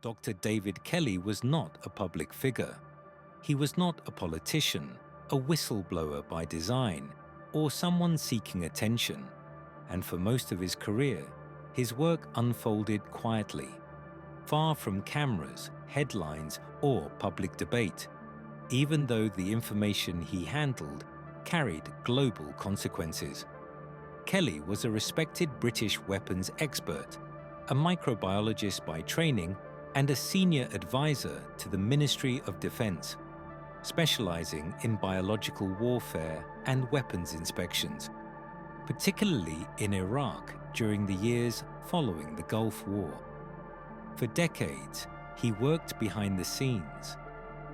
Dr. David Kelly was not a public figure. He was not a politician, a whistleblower by design, or someone seeking attention. And for most of his career, his work unfolded quietly, far from cameras, headlines, or public debate, even though the information he handled carried global consequences. Kelly was a respected British weapons expert, a microbiologist by training, and a senior advisor to the Ministry of Defense, specializing in biological warfare and weapons inspections, particularly in Iraq during the years following the Gulf War. For decades, he worked behind the scenes,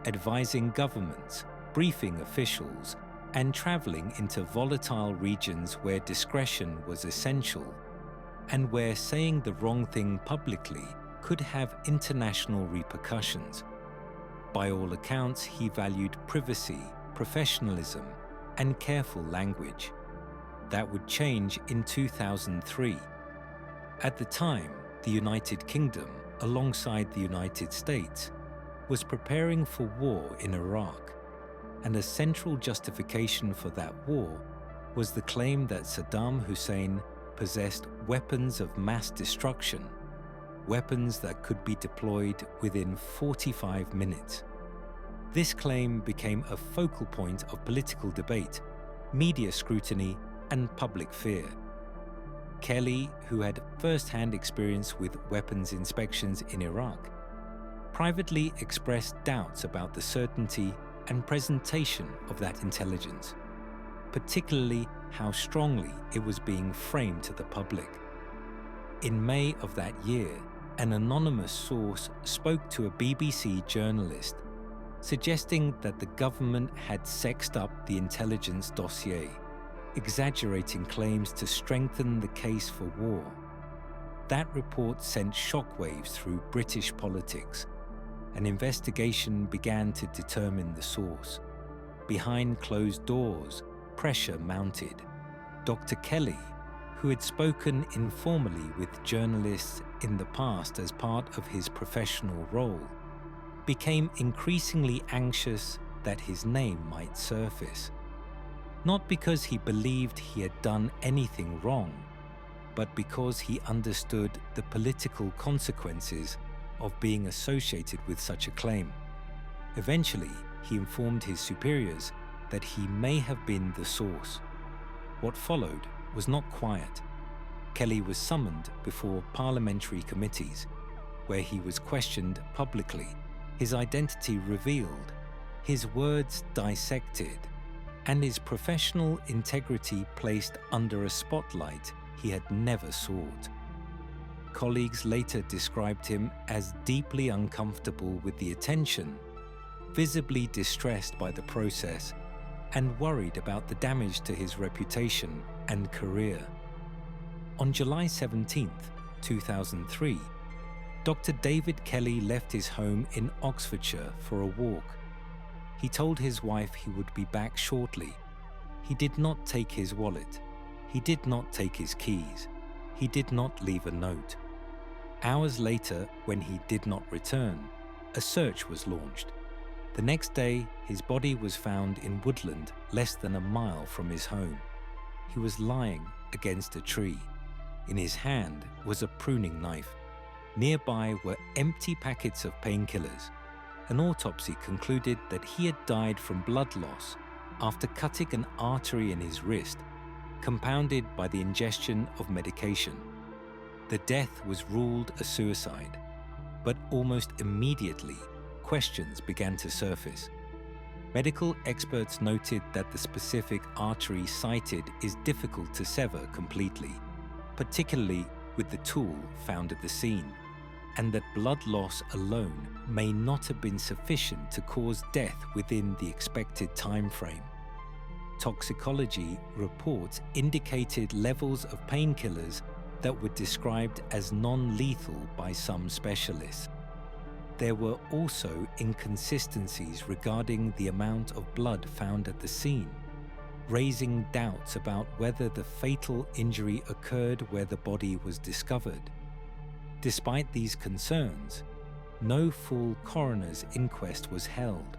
advising governments, briefing officials, and traveling into volatile regions where discretion was essential and where saying the wrong thing publicly could have international repercussions. By all accounts, he valued privacy, professionalism, and careful language. That would change in 2003. At the time, the United Kingdom, alongside the United States, was preparing for war in Iraq, and a central justification for that war was the claim that Saddam Hussein possessed weapons of mass destruction, weapons that could be deployed within 45 minutes. This claim became a focal point of political debate, media scrutiny, and public fear. Kelly, who had first-hand experience with weapons inspections in Iraq, privately expressed doubts about the certainty and presentation of that intelligence, particularly how strongly it was being framed to the public. In May of that year, an anonymous source spoke to a BBC journalist, suggesting that the government had sexed up the intelligence dossier, exaggerating claims to strengthen the case for war. That report sent shockwaves through British politics. An investigation began to determine the source. Behind closed doors, pressure mounted. Dr. Kelly, who had spoken informally with journalists in the past as part of his professional role, became increasingly anxious that his name might surface. Not because he believed he had done anything wrong, but because he understood the political consequences of being associated with such a claim. Eventually, he informed his superiors that he may have been the source. What followed was not quiet. Kelly was summoned before parliamentary committees, where he was questioned publicly, his identity revealed, his words dissected, and his professional integrity placed under a spotlight he had never sought. Colleagues later described him as deeply uncomfortable with the attention, visibly distressed by the process, and worried about the damage to his reputation and career. On July 17, 2003, Dr. David Kelly left his home in Oxfordshire for a walk. He told his wife he would be back shortly. He did not take his wallet. He did not take his keys. He did not leave a note. Hours later, when he did not return, a search was launched. The next day, his body was found in woodland less than a mile from his home. He was lying against a tree. In his hand was a pruning knife. Nearby were empty packets of painkillers. An autopsy concluded that he had died from blood loss after cutting an artery in his wrist, compounded by the ingestion of medication. The death was ruled a suicide, but almost immediately, questions began to surface. Medical experts noted that the specific artery cited is difficult to sever completely, particularly with the tool found at the scene, and that blood loss alone may not have been sufficient to cause death within the expected time frame. Toxicology reports indicated levels of painkillers that were described as non-lethal by some specialists. There were also inconsistencies regarding the amount of blood found at the scene, raising doubts about whether the fatal injury occurred where the body was discovered. Despite these concerns, no full coroner's inquest was held.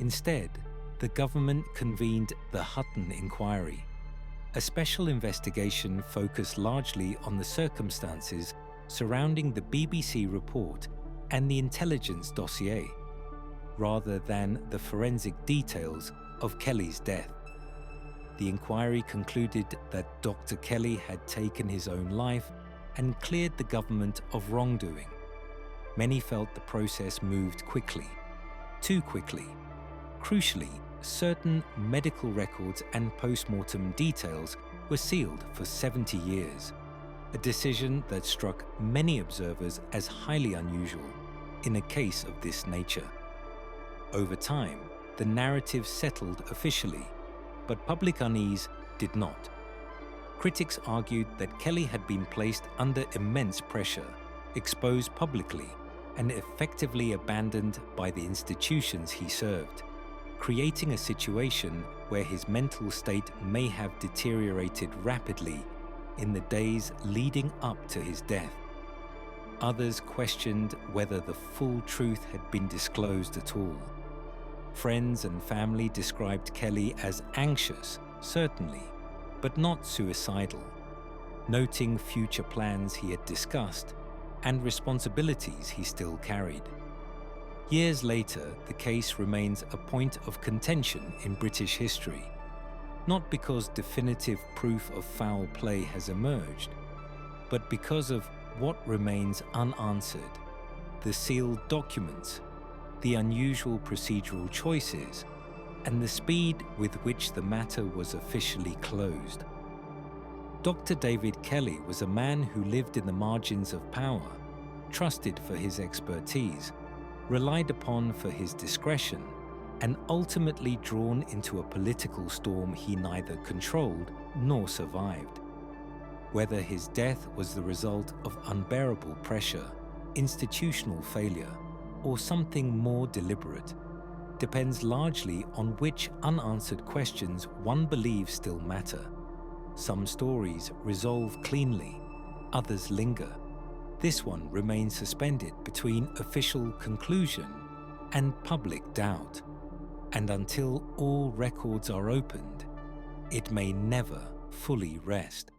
Instead, the government convened the Hutton Inquiry, a special investigation focused largely on the circumstances surrounding the BBC report and the intelligence dossier, rather than the forensic details of Kelly's death. The inquiry concluded that Dr. Kelly had taken his own life and cleared the government of wrongdoing. Many felt the process moved quickly, too quickly. Crucially, certain medical records and post-mortem details were sealed for 70 years, a decision that struck many observers as highly unusual in a case of this nature. Over time, the narrative settled officially, but public unease did not. Critics argued that Kelly had been placed under immense pressure, exposed publicly, and effectively abandoned by the institutions he served, creating a situation where his mental state may have deteriorated rapidly in the days leading up to his death. Others questioned whether the full truth had been disclosed at all. Friends and family described Kelly as anxious, certainly, but not suicidal, noting future plans he had discussed and responsibilities he still carried. Years later, the case remains a point of contention in British history, not because definitive proof of foul play has emerged, but because of what remains unanswered: the sealed documents, the unusual procedural choices, and the speed with which the matter was officially closed. Dr. David Kelly was a man who lived in the margins of power, trusted for his expertise, relied upon for his discretion, and ultimately drawn into a political storm he neither controlled nor survived. Whether his death was the result of unbearable pressure, institutional failure, or something more deliberate, depends largely on which unanswered questions one believes still matter. Some stories resolve cleanly, others linger. This one remains suspended between official conclusion and public doubt. And until all records are opened, it may never fully rest.